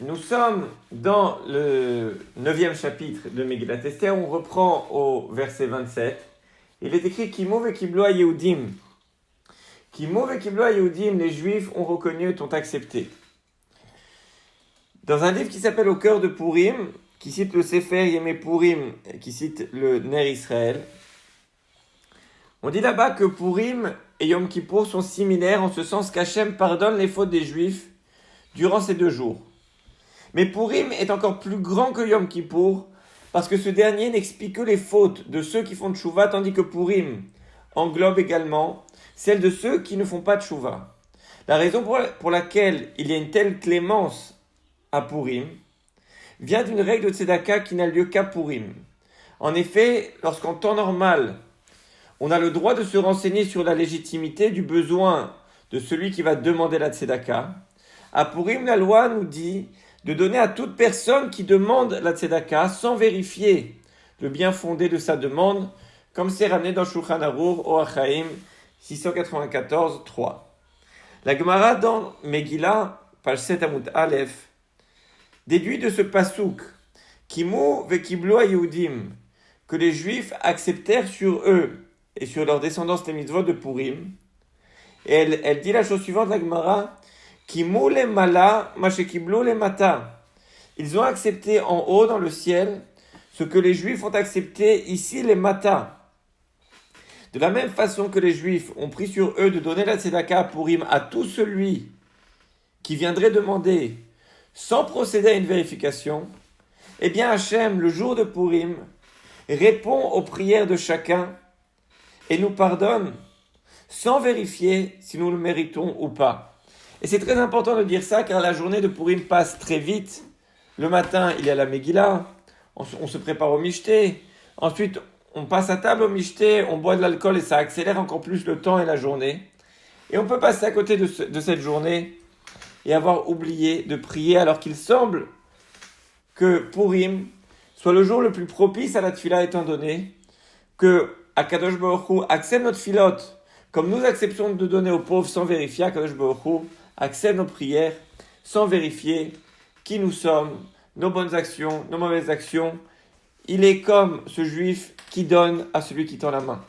Nous sommes dans le 9e chapitre de Megillat Esther. On reprend au verset 27. Il est écrit Kimov et Kiblo Yehudim. Kimov et Kiblo Yehudim, les Juifs ont reconnu et ont accepté. Dans un livre qui s'appelle Au cœur de Purim, qui cite le Sefer Yemé Purim, qui cite le Ner Israël, on dit là-bas que Purim et Yom Kippour sont similaires en ce sens qu'Hachem pardonne les fautes des Juifs durant ces 2 jours. Mais Purim est encore plus grand que Yom Kippour parce que ce dernier n'explique que les fautes de ceux qui font tchouva, tandis que Purim englobe également celles de ceux qui ne font pas tchouva. La raison pour laquelle il y a une telle clémence à Purim vient d'une règle de Tzedaka qui n'a lieu qu'à Purim. En effet, lorsqu'en temps normal, on a le droit de se renseigner sur la légitimité du besoin de celui qui va demander la Tzedaka, à Purim, la loi nous dit de donner à toute personne qui demande la tzedaka sans vérifier le bien fondé de sa demande, comme c'est ramené dans Shulchan Aruch Or HaChaim 694-3. La Gemara dans Megillah, page 7 Amud Aleph, déduit de ce pasouk Kimu vekiblo Yehudim, que les Juifs acceptèrent sur eux et sur leur descendance les mitzvot de Purim. Et elle dit la chose suivante, la Gemara, Kimu le mala, mashekiblo le mata. Ils ont accepté en haut dans le ciel ce que les Juifs ont accepté ici les mata. De la même façon que les Juifs ont pris sur eux de donner la tzedaka à Purim à tout celui qui viendrait demander sans procéder à une vérification, eh bien Hachem, le jour de Purim, répond aux prières de chacun et nous pardonne sans vérifier si nous le méritons ou pas. Et c'est très important de dire ça car la journée de Purim passe très vite. Le matin, il y a la Megillah, on se prépare au Mishté. Ensuite, on passe à table au Mishté, on boit de l'alcool et ça accélère encore plus le temps et la journée. Et on peut passer à côté de cette journée et avoir oublié de prier alors qu'il semble que Purim soit le jour le plus propice à la tefila étant donné que Akadosh Baruch Hu accepte notre filote comme nous acceptons de donner aux pauvres sans vérifier. Akadosh Baruch Hu accepte nos prières sans vérifier qui nous sommes, nos bonnes actions, nos mauvaises actions. Il est comme ce juif qui donne à celui qui tend la main.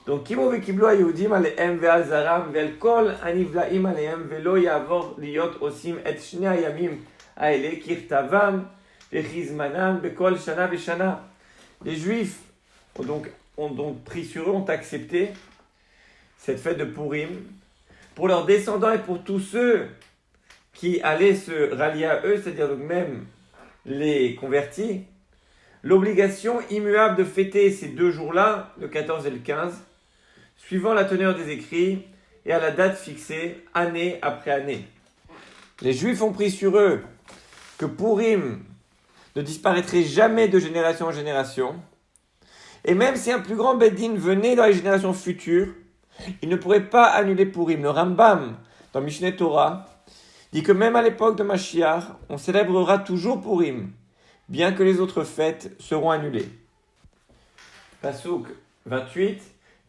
Donc, Kimo vekiblo Yehudim alehem ve'al zaram ve'al kol anivlaim alehem ve'lo yavor liot osim et shnei hayamim haele kirtavam vechizmanam bekol shana veshana. Les Juifs ont donc pris sur eux, ont accepté cette fête de Purim pour leurs descendants et pour tous ceux qui allaient se rallier à eux, c'est-à-dire donc même les convertis, l'obligation immuable de fêter ces 2 jours-là, le 14 et le 15, suivant la teneur des écrits et à la date fixée, année après année. Les Juifs ont pris sur eux que Purim ne disparaîtrait jamais de génération en génération, et même si un plus grand Beddin venait dans les générations futures, il ne pourrait pas annuler Purim. Le Rambam, dans Mishneh Torah, dit que même à l'époque de Mashiach, on célébrera toujours Purim, bien que les autres fêtes seront annulées. Pasuk 28.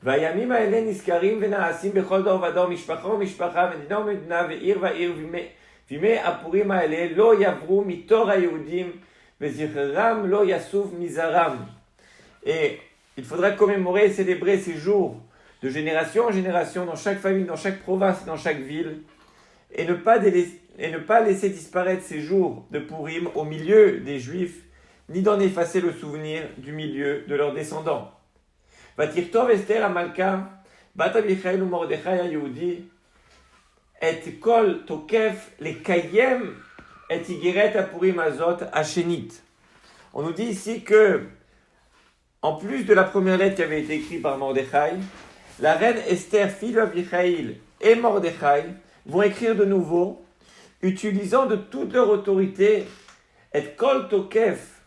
Vayamim haele niskarim venaasim bechol dor vador mishpacha umishpacha medina umedina ve'ir va'ir vime apurim haele lo yavru mitor hayehudim vezichram lo yasuf mizaram. Et il faudra commémorer et célébrer ces jours de génération en génération dans chaque famille, dans chaque province, dans chaque ville, et ne pas laisser disparaître ces jours de Purim au milieu des Juifs, ni d'en effacer le souvenir du milieu de leurs descendants. Vatirtov Esther Amalka, Bat Abichail ou Mordechai Yehudi, et kol tokef le kayem et igeret apurim azot ashenit. On nous dit ici que, en plus de la première lettre qui avait été écrite par Mordechai, la reine Esther, fille d'Abichail, et Mordechai vont écrire de nouveau, utilisant de toute leur autorité, et kol tokef,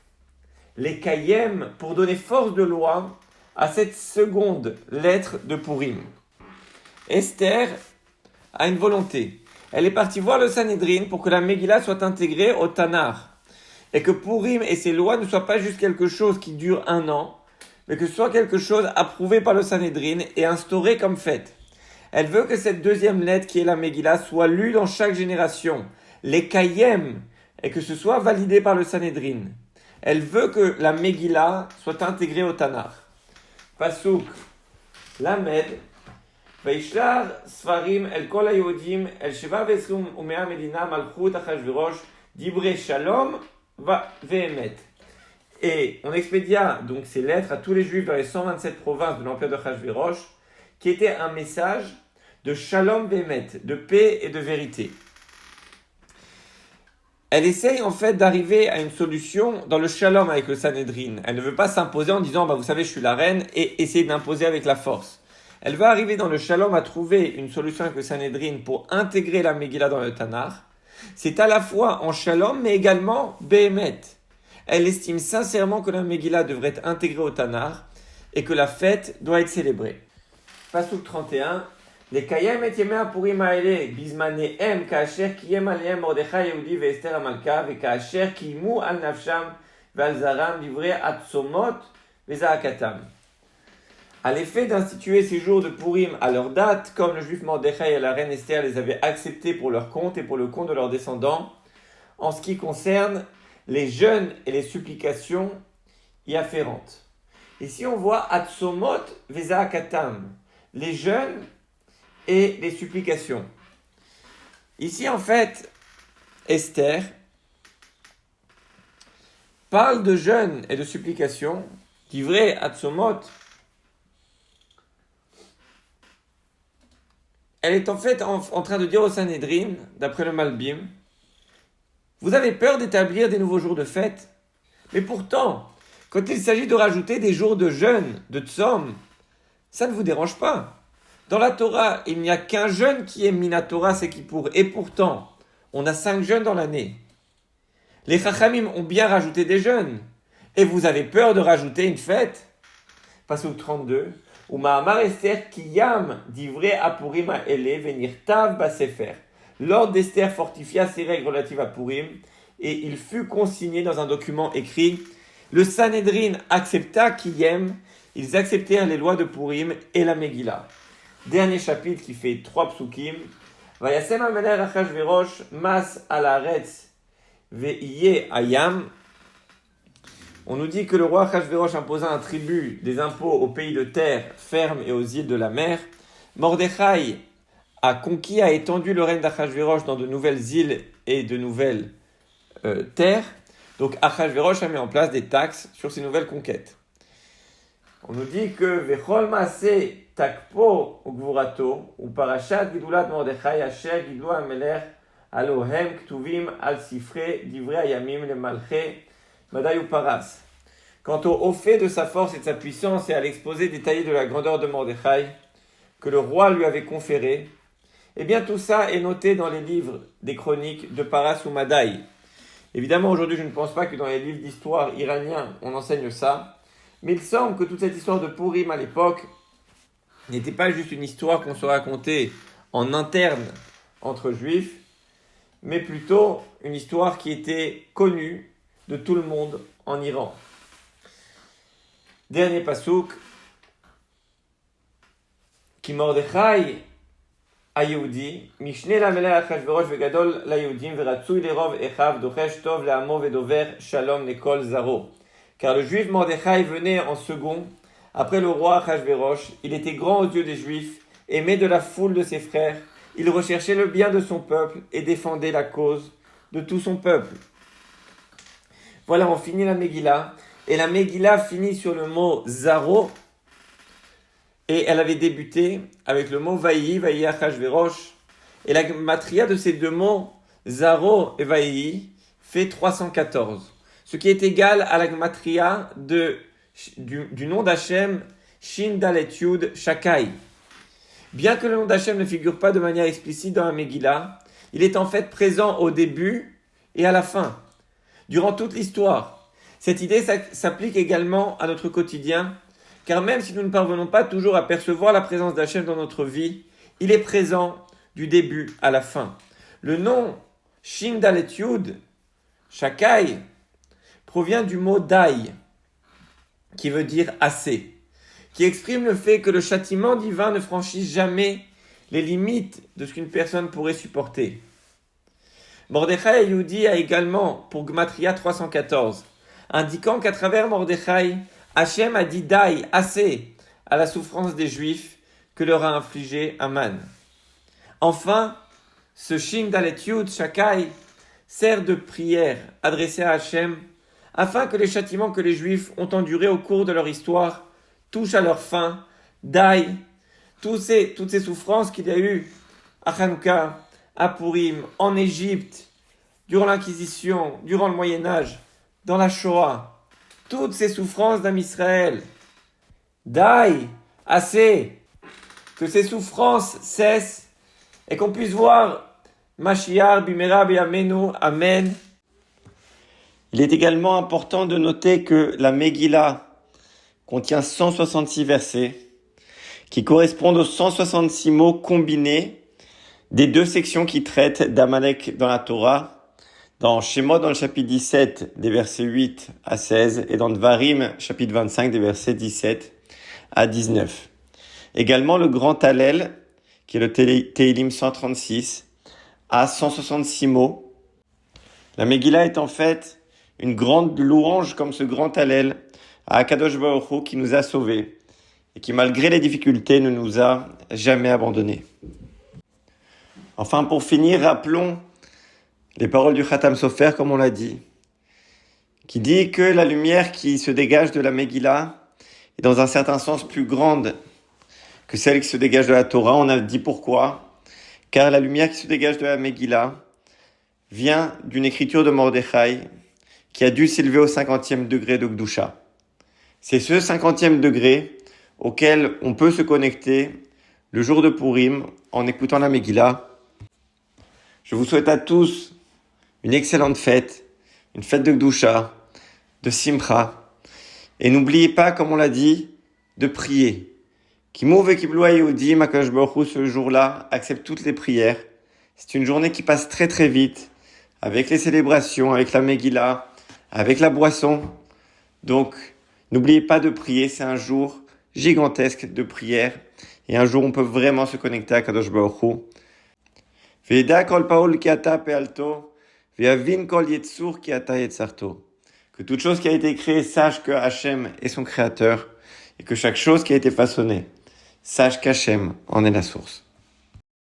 les kayem, pour donner force de loi à cette seconde lettre de Purim. Esther a une volonté. Elle est partie voir le Sanhédrin pour que la Megillah soit intégrée au Tanakh, et que Purim et ses lois ne soient pas juste quelque chose qui dure 1 an, mais que ce soit quelque chose approuvé par le Sanhédrin et instauré comme fête. Elle veut que cette deuxième lettre qui est la Megillah soit lue dans chaque génération. les Kayem, et que ce soit validé par le Sanhedrin. Elle veut que la Megillah soit intégrée au Tanakh. Pasuk Lamed, Vaishlar Sfarim El Kol HaYehudim El Sheva Vesrum Umea Medina Malchut Achashverosh Dibre Shalom Ve'emet. Et on expédia donc ces lettres à tous les Juifs dans les 127 provinces de l'empire de Achashverosh, qui était un message de Shalom Ve'emet, de paix et de vérité. Elle essaye en fait d'arriver à une solution dans le Shalom avec le Sanhedrin. Elle ne veut pas s'imposer en disant vous savez je suis la reine et essayer d'imposer avec la force. Elle veut arriver dans le Shalom à trouver une solution avec le Sanhedrin pour intégrer la Megillah dans le Tanakh. C'est à la fois en Shalom mais également Behemet. Elle estime sincèrement que la Megillah devrait être intégrée au Tanakh et que la fête doit être célébrée. Pasuk 31. לקיים את ימי הפורים האלה בזמניהם כאשר קיים עליהם מרדכי היהודי ואסתר המלכה וכאשר קיימו על נפשם ועל זרם דברי הצומות וזעקתם. À l'effet d'instituer ces jours de Purim à leur date, comme le juif Mordechai et la reine Esther les avaient acceptés pour leur compte et pour le compte de leurs descendants, en ce qui concerne les jeûnes et les supplications y afférentes. Ici on voit Atzomot Veza'akatam, les jeûnes et les supplications. Ici, en fait, Esther parle de jeûne et de supplications, divrei atzomot. Elle est en fait en train de dire au Sanhedrin, d'après le Malbim, vous avez peur d'établir des nouveaux jours de fête, mais pourtant, quand il s'agit de rajouter des jours de jeûne, de tzom, ça ne vous dérange pas. Dans la Torah, il n'y a qu'un jeûne qui est Minatora, c'est Kippour. Et pourtant, on a 5 jeûnes dans l'année. Les Chachamim ont bien rajouté des jeûnes. Et vous avez peur de rajouter une fête? Pasuk 32. U'ma'amar Esther kiyam divrei apurim ha'ele venirtav basefer. L'ordre d'Esther fortifia ses règles relatives à Purim et il fut consigné dans un document écrit. Le Sanhedrin accepta kiyem. Ils acceptèrent les lois de Purim et la Megillah. Dernier chapitre qui fait 3 psukim. Vayasem al-melech Achashverosh mas al-haaretz ve'yeh ayam. On nous dit que le roi Achashverosh imposa un tribut des impôts aux pays de terre ferme et aux îles de la mer. Mordechai a étendu le règne d'Achashverosh dans de nouvelles îles et de nouvelles terres. Donc Achashverosh a mis en place des taxes sur ces nouvelles conquêtes. On nous dit que Vechol Maaseh Takpo Ugvurato ou Parashat Gidulat Mordechai Asher Gidlu Amelech Alohem Ktuvim Al Sifre Divrei Ayamim Le Malché Madai ou Paras. Quant au fait de sa force et de sa puissance et à l'exposé détaillé de la grandeur de Mordechai que le roi lui avait conféré, eh bien tout ça est noté dans les livres des chroniques de Paras ou Madai. Évidemment aujourd'hui je ne pense pas que dans les livres d'histoire iraniens on enseigne ça. Mais il semble que toute cette histoire de Purim à l'époque n'était pas juste une histoire qu'on se racontait en interne entre juifs, mais plutôt une histoire qui était connue de tout le monde en Iran. Dernier pasuk, qui Mordechai היהודי, משנה למלך אחשוורוש וגדול ליהודים ורצוי לרוב אחיו דוחש טוב לעמו ודובר שלום לכל זרו. Car le juif Mordechai venait en second, après le roi Achashverosh. Il était grand aux yeux des juifs, aimé de la foule de ses frères. Il recherchait le bien de son peuple et défendait la cause de tout son peuple. Voilà, on finit la Megillah. Et la Megillah finit sur le mot Zaro. Et elle avait débuté avec le mot Vaïi Achashverosh. Et la matria de ces deux mots, Zaro et Vaïi, fait 314. Ce qui est égal à la matria du nom d'Hachem, Shin Dalet Yud Shakai. Bien que le nom d'Hachem ne figure pas de manière explicite dans la Megillah, il est en fait présent au début et à la fin, durant toute l'histoire. Cette idée s'applique également à notre quotidien, car même si nous ne parvenons pas toujours à percevoir la présence d'Hachem dans notre vie, il est présent du début à la fin. Le nom Shin Dalet Yud Shakai provient du mot Dai, qui veut dire assez, qui exprime le fait que le châtiment divin ne franchisse jamais les limites de ce qu'une personne pourrait supporter. Mordechai Yehudi a également pour Gematria 314, indiquant qu'à travers Mordechai, Hachem a dit Daï, assez, à la souffrance des Juifs que leur a infligé Aman. Enfin, ce Shin Dalet Yud Shakai sert de prière adressée à Hachem afin que les châtiments que les Juifs ont endurés au cours de leur histoire touchent à leur fin. Daï, toutes ces souffrances qu'il y a eu à Hanouka, à Purim, en Égypte, durant l'Inquisition, durant le Moyen-Âge, dans la Shoah, toutes ces souffrances d'Am Israël. Daï, assez, que ces souffrances cessent et qu'on puisse voir Mashiach bimera b'yameinu, Amen. Il est également important de noter que la Megillah contient 166 versets qui correspondent aux 166 mots combinés des deux sections qui traitent d'Amalek dans la Torah, dans Shemot dans le chapitre 17 des versets 8 à 16 et dans Dvarim chapitre 25 des versets 17 à 19. Également le grand Hallel, qui est le Tehillim 136, a 166 mots. La Megillah est en fait une grande louange comme ce grand Hallel à Akadosh Baruch Hu qui nous a sauvés et qui malgré les difficultés ne nous a jamais abandonnés. Enfin, pour finir, rappelons les paroles du Khatam Sofer, comme on l'a dit, qui dit que la lumière qui se dégage de la Megillah est dans un certain sens plus grande que celle qui se dégage de la Torah. On a dit pourquoi. Car la lumière qui se dégage de la Megillah vient d'une écriture de Mordechai qui a dû s'élever au 50e degré de Gdusha. C'est ce 50e degré auquel on peut se connecter le jour de Purim en écoutant la Megillah. Je vous souhaite à tous une excellente fête, une fête de Gdusha, de Simcha. Et n'oubliez pas, comme on l'a dit, de prier. Kimou vekiblu Yehudim, Akadosh Baruch Hu, ce jour-là, accepte toutes les prières. C'est une journée qui passe très très vite, avec les célébrations, avec la Megillah, avec la boisson. Donc, n'oubliez pas de prier, c'est un jour gigantesque de prière. Et un jour, on peut vraiment se connecter à Kadosh Baruch Hu. Ve'yeda kol paul ki ata pe'alto, ve'yavin kol yetzur ki ata yetzarto. Que toute chose qui a été créée sache que Hachem est son créateur, et que chaque chose qui a été façonnée sache qu'Hachem en est la source.